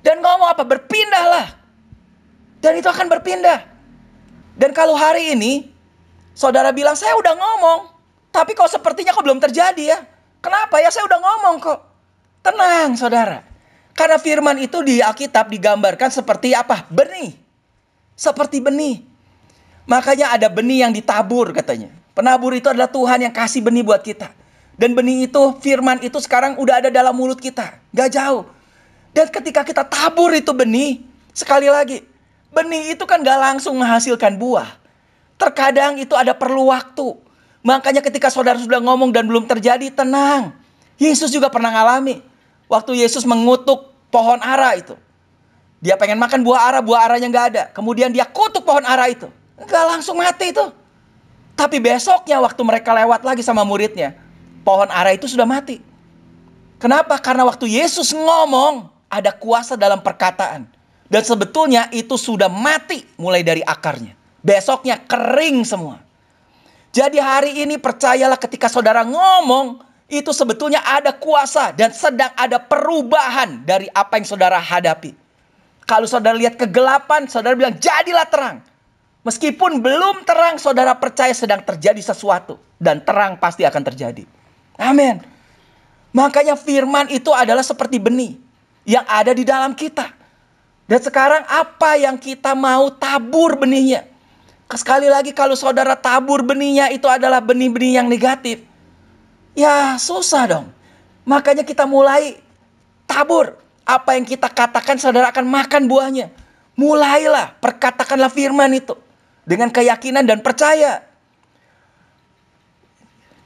S3: Dan ngomong apa? Berpindahlah. Dan itu akan berpindah. Dan kalau hari ini, saudara bilang, saya udah ngomong. Tapi kok sepertinya kok belum terjadi ya. Kenapa ya? Saya udah ngomong kok. Tenang saudara. Karena firman itu di Alkitab digambarkan seperti apa? Benih. Seperti benih. Makanya ada benih yang ditabur katanya. Penabur itu adalah Tuhan yang kasih benih buat kita. Dan benih itu, firman itu sekarang udah ada dalam mulut kita. Gak jauh. Dan ketika kita tabur itu benih, sekali lagi, benih itu kan gak langsung menghasilkan buah. Terkadang itu ada perlu waktu. Makanya ketika saudara sudah ngomong dan belum terjadi, tenang. Yesus juga pernah ngalami. Waktu Yesus mengutuk pohon ara itu. Dia pengen makan buah aranya gak ada. Kemudian dia kutuk pohon ara itu. Gak langsung mati itu. Tapi besoknya waktu mereka lewat lagi sama muridnya, pohon ara itu sudah mati. Kenapa? Karena waktu Yesus ngomong, ada kuasa dalam perkataan. Dan sebetulnya itu sudah mati mulai dari akarnya. Besoknya kering semua. Jadi hari ini percayalah ketika saudara ngomong, itu sebetulnya ada kuasa dan sedang ada perubahan dari apa yang saudara hadapi. Kalau saudara lihat kegelapan, saudara bilang jadilah terang. Meskipun belum terang, saudara percaya sedang terjadi sesuatu. Dan terang pasti akan terjadi. Amin. Makanya firman itu adalah seperti benih yang ada di dalam kita. Dan sekarang apa yang kita mau tabur benihnya? Sekali lagi kalau saudara tabur benihnya itu adalah benih-benih yang negatif. Ya susah dong. Makanya kita mulai tabur. Apa yang kita katakan saudara akan makan buahnya. Mulailah, perkatakanlah firman itu. Dengan keyakinan dan percaya.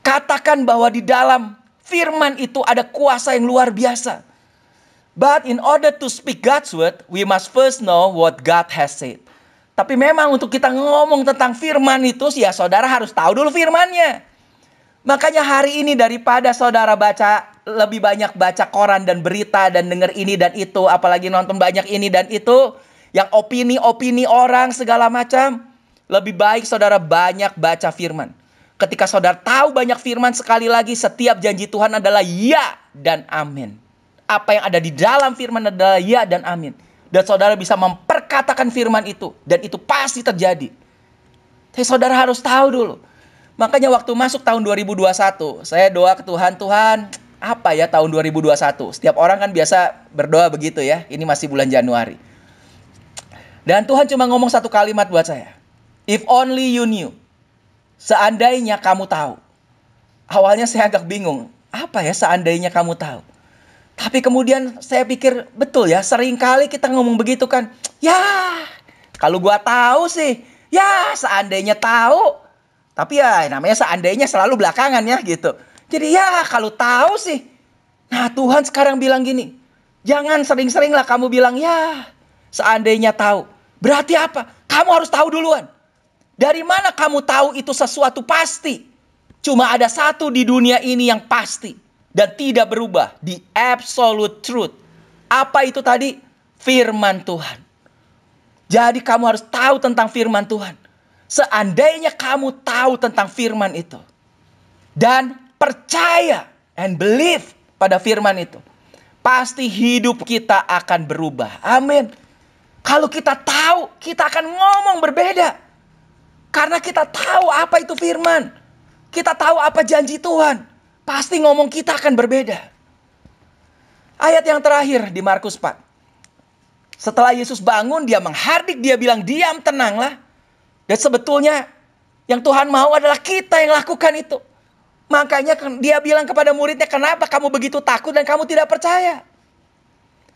S3: Katakan bahwa di dalam firman itu ada kuasa yang luar biasa. But in order to speak God's word, we must first know what God has said. Tapi memang untuk kita ngomong tentang firman itu, ya saudara harus tahu dulu firmannya. Makanya hari ini daripada saudara lebih banyak baca koran dan berita dan dengar ini dan itu, apalagi nonton banyak ini dan itu, yang opini-opini orang segala macam, lebih baik saudara banyak baca firman. Ketika saudara tahu banyak firman, sekali lagi setiap janji Tuhan adalah ya dan amin. Apa yang ada di dalam firman adalah ya dan amin. Dan saudara bisa memperkatakan firman itu. Dan itu pasti terjadi. Tapi saudara harus tahu dulu. Makanya waktu masuk tahun 2021, saya doa ke Tuhan, Tuhan, apa ya tahun 2021? Setiap orang kan biasa berdoa begitu ya. Ini masih bulan Januari. Dan Tuhan cuma ngomong satu kalimat buat saya. If only you knew. Seandainya kamu tahu. Awalnya saya agak bingung. Apa ya seandainya kamu tahu? Tapi kemudian saya pikir betul ya, seringkali kita ngomong begitu kan. Ya, kalau gua tahu sih, ya seandainya tahu. Tapi ya namanya seandainya selalu belakangan ya gitu. Jadi ya kalau tahu sih. Nah Tuhan sekarang bilang gini. Jangan sering-sering lah kamu bilang ya seandainya tahu. Berarti apa? Kamu harus tahu duluan. Dari mana kamu tahu itu sesuatu pasti? Cuma ada satu di dunia ini yang pasti dan tidak berubah. The absolute truth. Apa itu tadi? Firman Tuhan. Jadi kamu harus tahu tentang firman Tuhan. Seandainya kamu tahu tentang firman itu dan percaya and believe pada firman itu, pasti hidup kita akan berubah. Amin. Kalau kita tahu, kita akan ngomong berbeda. Karena kita tahu apa itu firman. Kita tahu apa janji Tuhan. Pasti ngomong kita akan berbeda. Ayat yang terakhir di Markus 4. Setelah Yesus bangun, dia menghardik, dia bilang, diam, tenanglah. Dan sebetulnya yang Tuhan mau adalah kita yang lakukan itu. Makanya dia bilang kepada muridnya, kenapa kamu begitu takut dan kamu tidak percaya?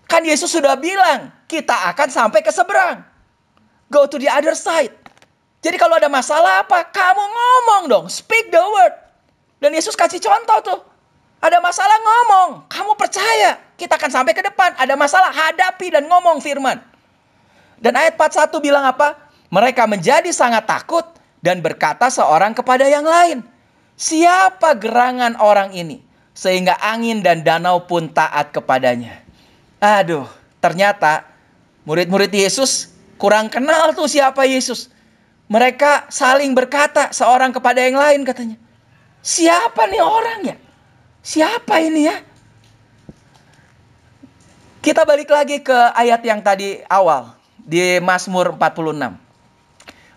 S3: Kan Yesus sudah bilang, kita akan sampai ke seberang. Go to the other side. Jadi kalau ada masalah apa? Kamu ngomong dong. Speak the word. Dan Yesus kasih contoh tuh. Ada masalah ngomong. Kamu percaya. Kita akan sampai ke depan. Ada masalah hadapi dan ngomong firman. Dan ayat 41 bilang apa? Mereka menjadi sangat takut dan berkata seorang kepada yang lain. Siapa gerangan orang ini? Sehingga angin dan danau pun taat kepadanya. Aduh, ternyata murid-murid Yesus kurang kenal tuh siapa Yesus. Mereka saling berkata seorang kepada yang lain katanya. Siapa nih orangnya? Siapa ini ya? Kita balik lagi ke ayat yang tadi awal. Di Mazmur 46.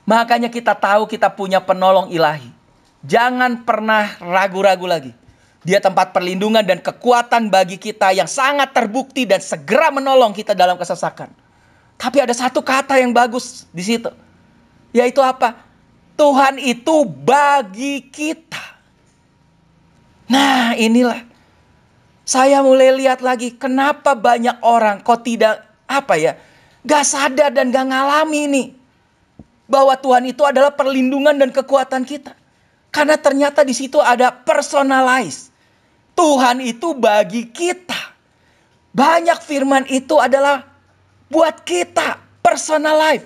S3: Makanya kita tahu kita punya penolong ilahi. Jangan pernah ragu-ragu lagi. Dia tempat perlindungan dan kekuatan bagi kita yang sangat terbukti dan segera menolong kita dalam kesesakan. Tapi ada satu kata yang bagus di situ. Yaitu apa? Tuhan itu bagi kita. Nah, inilah. Saya mulai lihat lagi kenapa banyak orang kok tidak gak sadar dan gak ngalami ini. Bahwa Tuhan itu adalah perlindungan dan kekuatan kita. Karena ternyata di situ ada personalize. Tuhan itu bagi kita. Banyak firman itu adalah buat kita. Personalize.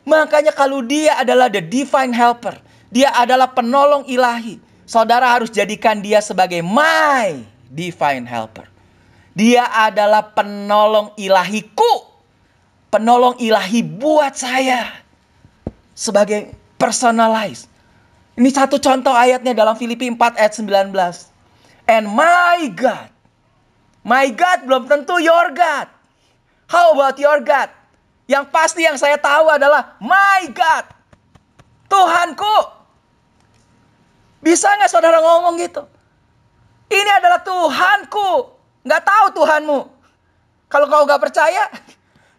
S3: Makanya kalau dia adalah the divine helper. Dia adalah penolong ilahi. Saudara harus jadikan dia sebagai my divine helper. Dia adalah penolong ilahiku. Penolong ilahi buat saya. Sebagai personalize. Ini satu contoh ayatnya dalam Filipi 4 ayat 19. And my God. My God belum tentu your God. How about your God? Yang pasti yang saya tahu adalah my God. Tuhanku. Bisa gak saudara ngomong gitu? Ini adalah Tuhanku. Gak tahu Tuhanmu. Kalau kau gak percaya.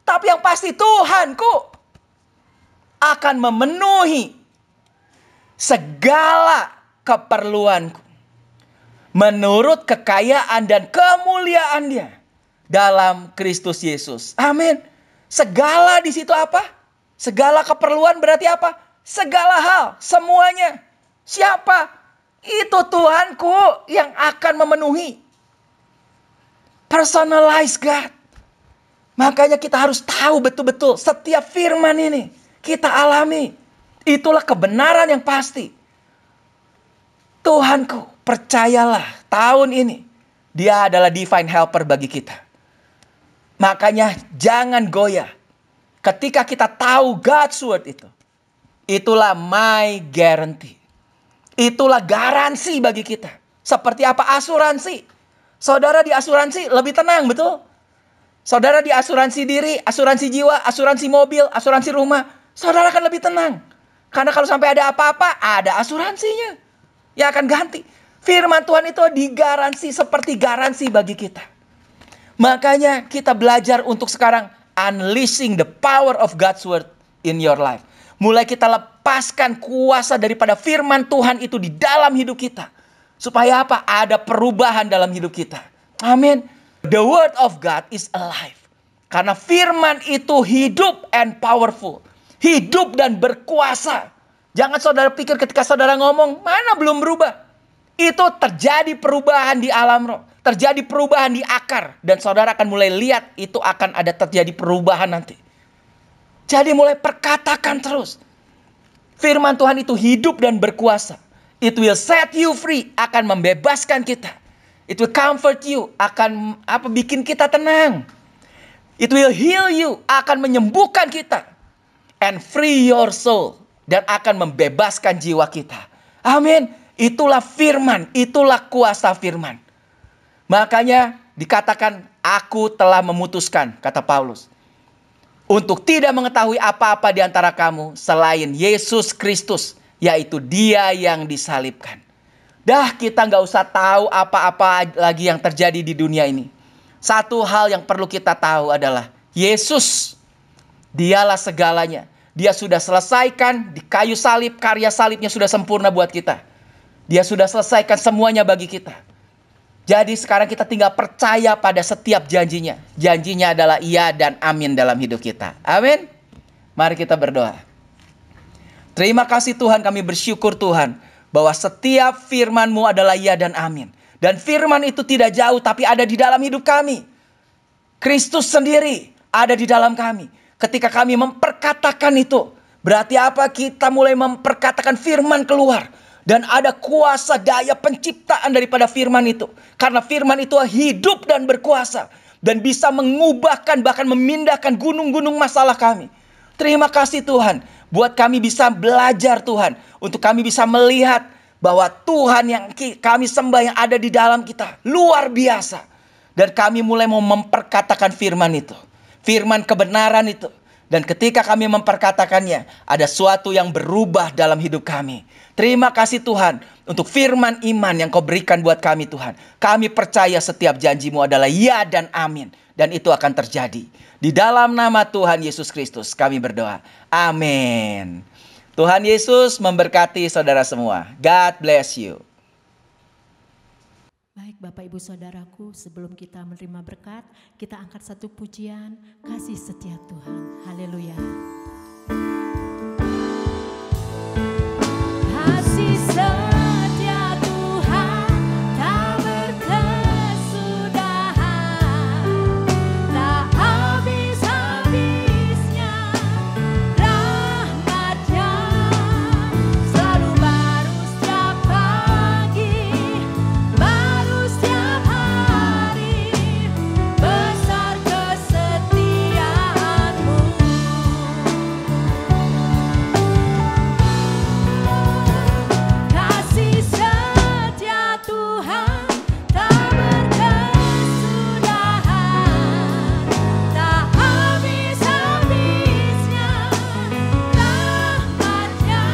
S3: Tapi yang pasti Tuhanku akan memenuhi segala keperluanku menurut kekayaan dan kemuliaan-Dia dalam Kristus Yesus. Amin. Segala di situ apa? Segala keperluan berarti apa? Segala hal, semuanya. Siapa? Itu Tuhanku yang akan memenuhi. Personalize God. Makanya kita harus tahu betul-betul setiap firman ini kita alami. Itulah kebenaran yang pasti. Tuhanku, percayalah tahun ini Dia adalah divine helper bagi kita. Makanya jangan goyah. Ketika kita tahu God's word itu. Itulah my guarantee. Itulah garansi bagi kita. Seperti apa asuransi. Saudara di asuransi lebih tenang, betul? Saudara di asuransi diri, asuransi jiwa, asuransi mobil, asuransi rumah. Saudara akan lebih tenang. Karena kalau sampai ada apa-apa, ada asuransinya. Yang akan ganti. Firman Tuhan itu digaransi seperti garansi bagi kita. Makanya kita belajar untuk sekarang unleashing the power of God's word in your life. Mulai kita lepaskan kuasa daripada firman Tuhan itu di dalam hidup kita. Supaya apa? Ada perubahan dalam hidup kita. Amin. The word of God is alive. Karena firman itu hidup and powerful. Hidup dan berkuasa. Jangan saudara pikir ketika saudara ngomong, mana belum berubah. Itu terjadi perubahan di alam roh. Terjadi perubahan di akar. Dan saudara akan mulai lihat itu akan ada terjadi perubahan nanti. Jadi mulai perkatakan terus. Firman Tuhan itu hidup dan berkuasa. It will set you free, akan membebaskan kita. It will comfort you, akan bikin kita tenang. It will heal you, akan menyembuhkan kita. And free your soul, dan akan membebaskan jiwa kita. Amin. Itulah firman, itulah kuasa firman. Makanya dikatakan, aku telah memutuskan, kata Paulus, untuk tidak mengetahui apa-apa di antara kamu selain Yesus Kristus, yaitu Dia yang disalibkan. Dah, kita nggak usah tahu apa-apa lagi yang terjadi di dunia ini. Satu hal yang perlu kita tahu adalah Yesus, Dialah segalanya. Dia sudah selesaikan di kayu salib, karya salibnya sudah sempurna buat kita. Dia sudah selesaikan semuanya bagi kita. Jadi sekarang kita tinggal percaya pada setiap janjinya. Janjinya adalah iya dan amin dalam hidup kita. Amin. Mari kita berdoa. Terima kasih Tuhan, kami bersyukur Tuhan, bahwa setiap firman-Mu adalah iya dan amin. Dan firman itu tidak jauh, tapi ada di dalam hidup kami. Kristus sendiri ada di dalam kami. Ketika kami memperkatakan itu, berarti apa? Kita mulai memperkatakan firman keluar. Dan ada kuasa daya penciptaan daripada firman itu. Karena firman itu hidup dan berkuasa. Dan bisa mengubahkan, bahkan memindahkan gunung-gunung masalah kami. Terima kasih Tuhan. Buat kami bisa belajar Tuhan. Untuk kami bisa melihat bahwa Tuhan yang kami sembah yang ada di dalam kita luar biasa. Dan kami mulai mau memperkatakan firman itu. Firman kebenaran itu. Dan ketika kami memperkatakannya, ada sesuatu yang berubah dalam hidup kami. Terima kasih Tuhan untuk firman iman yang Kau berikan buat kami Tuhan. Kami percaya setiap janji-Mu adalah ya dan amin. Dan itu akan terjadi. Di dalam nama Tuhan Yesus Kristus kami berdoa. Amin. Tuhan Yesus memberkati saudara semua. God bless you.
S1: Baik Bapak Ibu Saudaraku, sebelum kita menerima berkat, kita angkat satu pujian, kasih setia Tuhan. Haleluya. Kasih setia Tuhan tak berkesudahan, tak habis-habisnya rahmat-Nya, selalu baru setiap pagi, baru setiap hari, besar kesetiaan-Mu. Kasih setia Tuhan tak berkesudahan, tak habis-habisnya rahmat-Nya,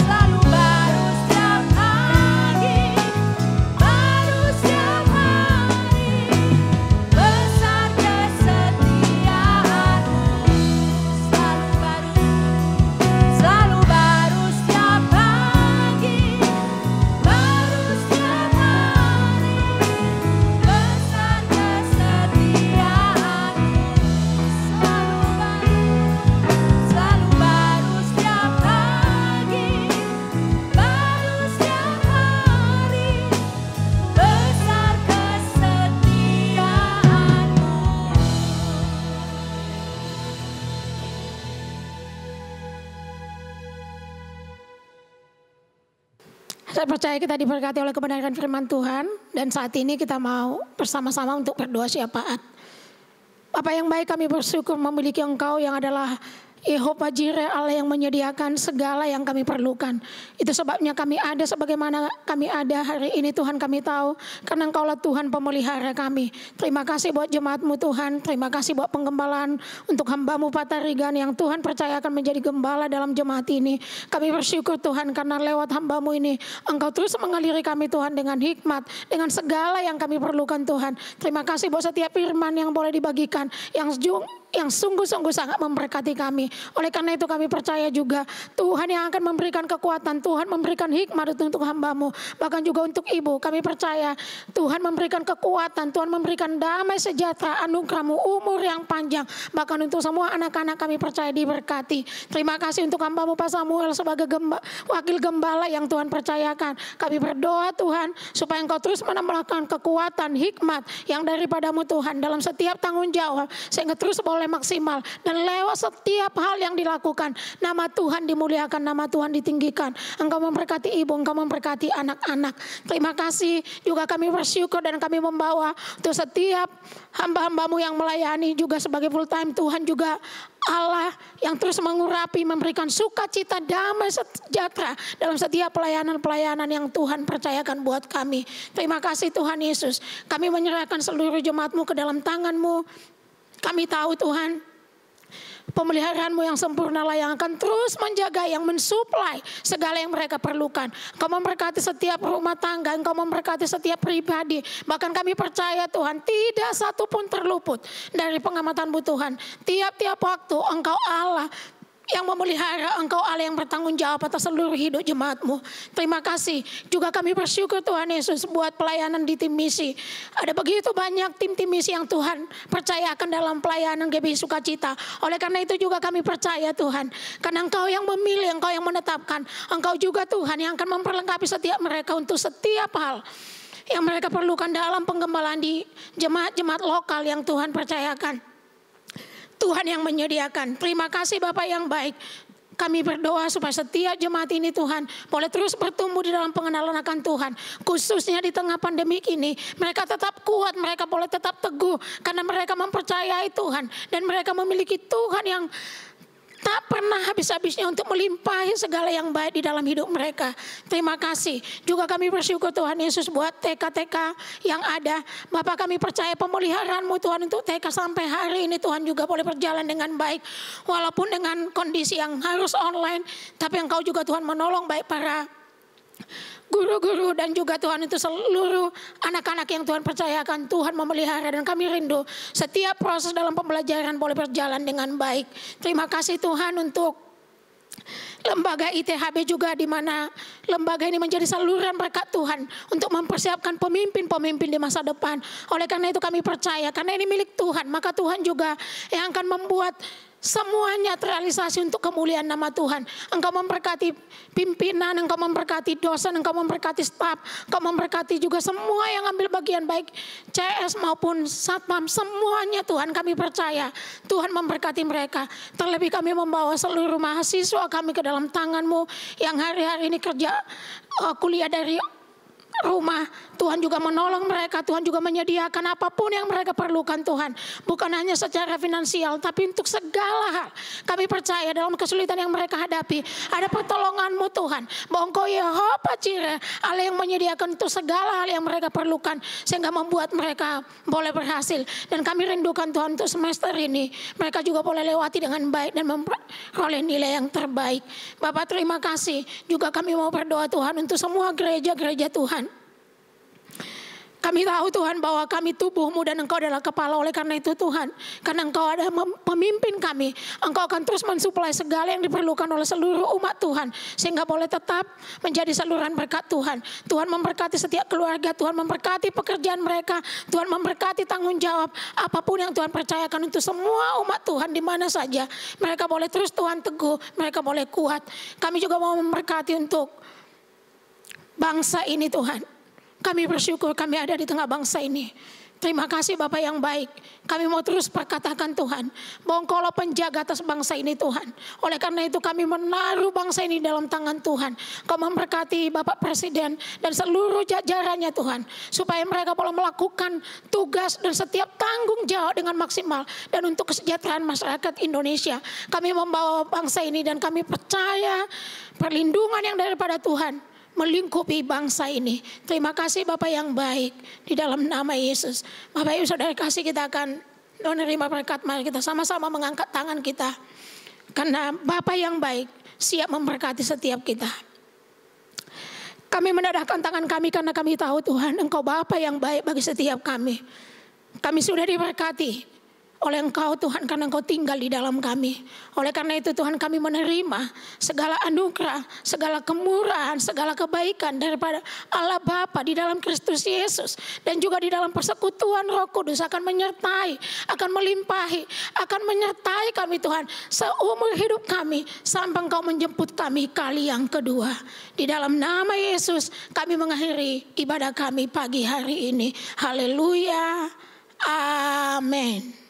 S1: selalu baru setiap pagi, baru setiap hari, besar kesetiaan-Mu. Selalu baru setiap pagi, baru setiap hari, besar kesetiaan-Mu. Selalu baru setiap pagi, baru setiap hari, besar kesetiaan-Mu.
S4: Saya percaya kita diberkati oleh kebenaran firman Tuhan. Dan saat ini kita mau bersama-sama untuk berdoa syafaat. Bapa yang baik, kami bersyukur memiliki Engkau yang adalah Yehova Jireh, Allah yang menyediakan segala yang kami perlukan. Itu sebabnya kami ada sebagaimana kami ada hari ini. Tuhan, kami tahu karena Engkaulah Tuhan pemelihara kami. Terima kasih buat jemaat-Mu Tuhan. Terima kasih buat penggembalaan untuk hamba-Mu Pak Tarigan yang Tuhan percayakan menjadi gembala dalam jemaat ini. Kami bersyukur Tuhan karena lewat hamba-Mu ini Engkau terus mengaliri kami Tuhan dengan hikmat, dengan segala yang kami perlukan Tuhan. Terima kasih buat setiap firman yang boleh dibagikan, yang sungguh-sungguh sangat memberkati kami. Oleh karena itu kami percaya juga Tuhan yang akan memberikan kekuatan, Tuhan memberikan hikmat untuk hamba-Mu, bahkan juga untuk ibu. Kami percaya Tuhan memberikan kekuatan, Tuhan memberikan damai sejahtera, anugerah-Mu, umur yang panjang, bahkan untuk semua anak-anak kami percaya diberkati. Terima kasih untuk hamba-Mu Pak Samuel sebagai wakil gembala yang Tuhan percayakan. Kami berdoa Tuhan supaya Engkau terus menambahkan kekuatan, hikmat yang daripada-Mu Tuhan dalam setiap tanggung jawab, sehingga terus boleh boleh maksimal. Dan lewat setiap hal yang dilakukan, nama Tuhan dimuliakan, nama Tuhan ditinggikan. Engkau memberkati ibu, Engkau memberkati anak-anak. Terima kasih, juga kami bersyukur dan kami membawa untuk setiap hamba-hambamu yang melayani juga sebagai full time. Tuhan juga Allah yang terus mengurapi, memberikan sukacita, damai, sejahtera dalam setiap pelayanan-pelayanan yang Tuhan percayakan buat kami. Terima kasih Tuhan Yesus. Kami menyerahkan seluruh jemaat-Mu ke dalam tangan-Mu. Kami tahu Tuhan, pemeliharaan-Mu yang sempurna lah yang akan terus menjaga, yang mensuplai segala yang mereka perlukan. Engkau memberkati setiap rumah tangga, Engkau memberkati setiap pribadi. Bahkan kami percaya Tuhan, tidak satu pun terluput dari pengamatan-Mu Tuhan. Tiap-tiap waktu Engkau Allah yang memelihara, Engkau Allah yang bertanggung jawab atas seluruh hidup jemaat-Mu. Terima kasih. Juga kami bersyukur Tuhan Yesus buat pelayanan di tim misi. Ada begitu banyak tim misi yang Tuhan percayakan dalam pelayanan GBI Sukacita. Oleh karena itu juga kami percaya Tuhan, karena Engkau yang memilih, Engkau yang menetapkan, Engkau juga Tuhan yang akan memperlengkapi setiap mereka untuk setiap hal yang mereka perlukan dalam penggembalaan di jemaat-jemaat lokal yang Tuhan percayakan. Tuhan yang menyediakan. Terima kasih Bapak yang baik. Kami berdoa supaya setiap jemaat ini Tuhan boleh terus bertumbuh di dalam pengenalan akan Tuhan. Khususnya di tengah pandemi ini. Mereka tetap kuat, mereka boleh tetap teguh. Karena mereka mempercayai Tuhan. Dan mereka memiliki Tuhan yang tak pernah habis-habisnya untuk melimpahi segala yang baik di dalam hidup mereka. Terima kasih. Juga kami bersyukur Tuhan Yesus buat TK-TK yang ada. Bapak kami percaya pemeliharaan-Mu Tuhan untuk TK sampai hari ini Tuhan juga boleh berjalan dengan baik. Walaupun dengan kondisi yang harus online. Tapi Engkau juga Tuhan menolong baik para guru-guru dan juga Tuhan itu seluruh anak-anak yang Tuhan percayakan. Tuhan memelihara dan kami rindu setiap proses dalam pembelajaran boleh berjalan dengan baik. Terima kasih Tuhan untuk lembaga ITHB juga, di mana lembaga ini menjadi saluran berkat Tuhan untuk mempersiapkan pemimpin-pemimpin di masa depan. Oleh karena itu kami percaya, karena ini milik Tuhan, maka Tuhan juga yang akan membuat semuanya terrealisasi untuk kemuliaan nama Tuhan. Engkau memberkati pimpinan, Engkau memberkati dosen, Engkau memberkati staf, Engkau memberkati juga semua yang ambil bagian baik CS maupun satpam. Semuanya Tuhan kami percaya Tuhan memberkati mereka. Terlebih kami membawa seluruh mahasiswa kami ke dalam tangan-Mu yang hari-hari ini kerja kuliah dari rumah. Tuhan juga menolong mereka, Tuhan juga menyediakan apapun yang mereka perlukan Tuhan. Bukan hanya secara finansial, tapi untuk segala hal. Kami percaya dalam kesulitan yang mereka hadapi, ada pertolongan-Mu Tuhan. Bahwa Engkau Yehova Jireh, Allah yang menyediakan untuk segala hal yang mereka perlukan. Sehingga membuat mereka boleh berhasil. Dan kami rindukan Tuhan untuk semester ini, mereka juga boleh lewati dengan baik dan memperoleh nilai yang terbaik. Bapak terima kasih. Juga kami mau berdoa Tuhan untuk semua gereja-gereja Tuhan. Kami tahu Tuhan bahwa kami tubuh-Mu dan Engkau adalah kepala. Oleh karena itu Tuhan, karena Engkau ada pemimpin kami, Engkau akan terus mensuplai segala yang diperlukan oleh seluruh umat Tuhan. Sehingga boleh tetap menjadi saluran berkat Tuhan. Tuhan memberkati setiap keluarga, Tuhan memberkati pekerjaan mereka, Tuhan memberkati tanggung jawab. Apapun yang Tuhan percayakan untuk semua umat Tuhan di mana saja. Mereka boleh terus Tuhan teguh, mereka boleh kuat. Kami juga mau memberkati untuk bangsa ini Tuhan. Kami bersyukur kami ada di tengah bangsa ini. Terima kasih Bapak yang baik. Kami mau terus perkatakan Tuhan, bahwa Engkau penjaga atas bangsa ini Tuhan. Oleh karena itu kami menaruh bangsa ini dalam tangan Tuhan. Kau memberkati Bapak Presiden dan seluruh jajarannya Tuhan. Supaya mereka boleh melakukan tugas dan setiap tanggung jawab dengan maksimal. Dan untuk kesejahteraan masyarakat Indonesia. Kami membawa bangsa ini dan kami percaya perlindungan yang daripada Tuhan melingkupi bangsa ini. Terima kasih Bapak yang baik, di dalam nama Yesus. Bapak Ibu Saudara kasih, kita akan menerima berkat. Mari kita sama-sama mengangkat tangan kita. Karena Bapak yang baik siap memberkati setiap kita. Kami menadahkan tangan kami karena kami tahu Tuhan Engkau Bapa yang baik bagi setiap kami. Kami sudah diberkati oleh Engkau Tuhan, karena Engkau tinggal di dalam kami. Oleh karena itu Tuhan, kami menerima segala anugerah, segala kemurahan, segala kebaikan daripada Allah Bapa di dalam Kristus Yesus. Dan juga di dalam persekutuan Roh Kudus akan menyertai, akan melimpahi, akan menyertai kami Tuhan seumur hidup kami sampai Engkau menjemput kami kali yang kedua. Di dalam nama Yesus kami mengakhiri ibadah kami pagi hari ini. Haleluya. Amin.